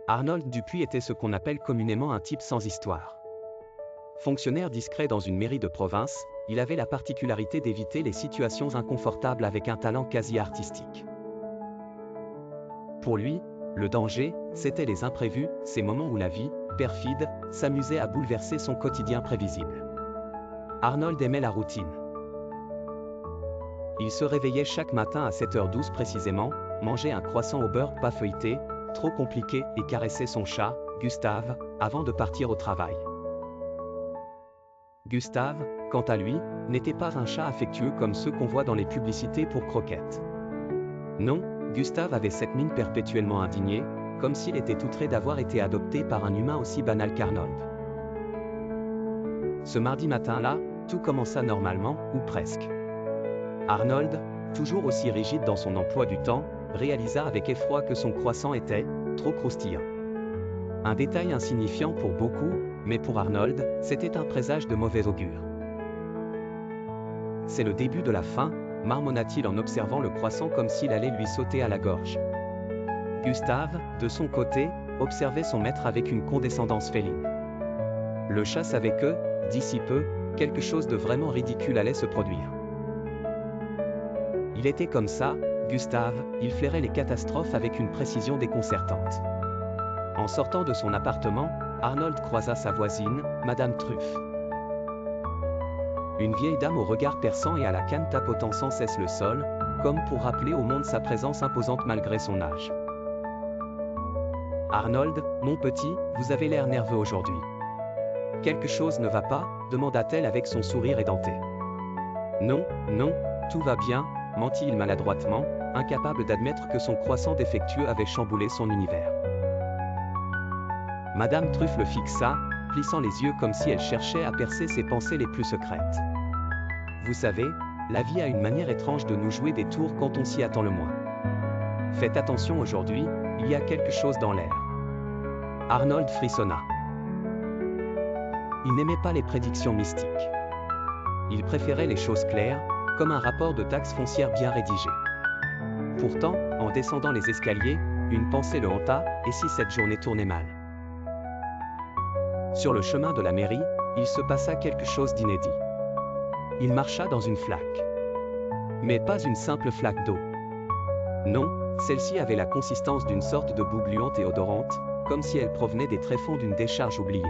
Arnold Dupuis était ce qu'on appelle communément un type sans histoire. Fonctionnaire discret dans une mairie de province, il avait la particularité d'éviter les situations inconfortables avec un talent quasi artistique. Pour lui, le danger, c'était les imprévus, ces moments où la vie, perfide, s'amusait à bouleverser son quotidien prévisible. Arnold aimait la routine. Il se réveillait chaque matin à 7h12 précisément, mangeait un croissant au beurre pas feuilleté, trop compliqué, et caressait son chat, Gustave, avant de partir au travail. Gustave, quant à lui, n'était pas un chat affectueux comme ceux qu'on voit dans les publicités pour croquettes. Non, Gustave avait cette mine perpétuellement indignée, comme s'il était outré d'avoir été adopté par un humain aussi banal qu'Arnold. Ce mardi matin-là, tout commença normalement, ou presque. Arnold, toujours aussi rigide dans son emploi du temps, réalisa avec effroi que son croissant était trop croustillant. Un détail insignifiant pour beaucoup, mais pour Arnold, c'était un présage de mauvais augure. C'est le début de la fin, marmonna-t-il en observant le croissant comme s'il allait lui sauter à la gorge. Gustave, de son côté, observait son maître avec une condescendance féline. Le chat savait que, d'ici peu, quelque chose de vraiment ridicule allait se produire. Il était comme ça, Gustave, il flairait les catastrophes avec une précision déconcertante. En sortant de son appartement, Arnold croisa sa voisine, Madame Truff. Une vieille dame au regard perçant et à la canne tapotant sans cesse le sol, comme pour rappeler au monde sa présence imposante malgré son âge. « Arnold, mon petit, vous avez l'air nerveux aujourd'hui. Quelque chose ne va pas ?» demanda-t-elle avec son sourire édenté. « Non, non, tout va bien », mentit-il maladroitement, incapable d'admettre que son croissant défectueux avait chamboulé son univers. Madame Truff le fixa, plissant les yeux comme si elle cherchait à percer ses pensées les plus secrètes. Vous savez, la vie a une manière étrange de nous jouer des tours quand on s'y attend le moins. Faites attention aujourd'hui, il y a quelque chose dans l'air. Arnold frissonna. Il n'aimait pas les prédictions mystiques. Il préférait les choses claires, comme un rapport de taxe foncière bien rédigé. Pourtant, en descendant les escaliers, une pensée le hanta, et si cette journée tournait mal? Sur le chemin de la mairie, il se passa quelque chose d'inédit. Il marcha dans une flaque. Mais pas une simple flaque d'eau. Non, celle-ci avait la consistance d'une sorte de boue gluante et odorante, comme si elle provenait des tréfonds d'une décharge oubliée.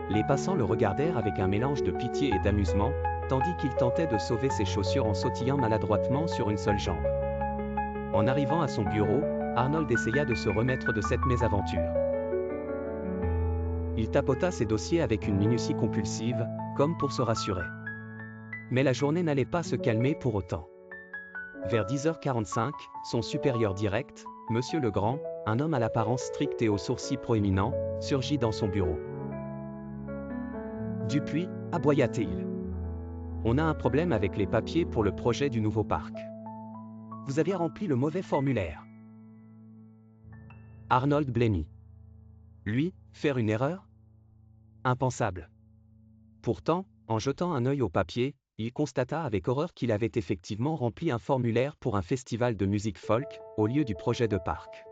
Les passants le regardèrent avec un mélange de pitié et d'amusement, tandis qu'il tentait de sauver ses chaussures en sautillant maladroitement sur une seule jambe. En arrivant à son bureau, Arnold essaya de se remettre de cette mésaventure. Il tapota ses dossiers avec une minutie compulsive, comme pour se rassurer. Mais la journée n'allait pas se calmer pour autant. Vers 10h45, son supérieur direct, Monsieur Legrand, un homme à l'apparence stricte et aux sourcils proéminents, surgit dans son bureau. « Dupuis, aboya-t-il. On a un problème avec les papiers pour le projet du nouveau parc. Vous avez rempli le mauvais formulaire. » Arnold blêmit. Lui, faire une erreur? Impensable. Pourtant, en jetant un œil au papier, il constata avec horreur qu'il avait effectivement rempli un formulaire pour un festival de musique folk, au lieu du projet de parc.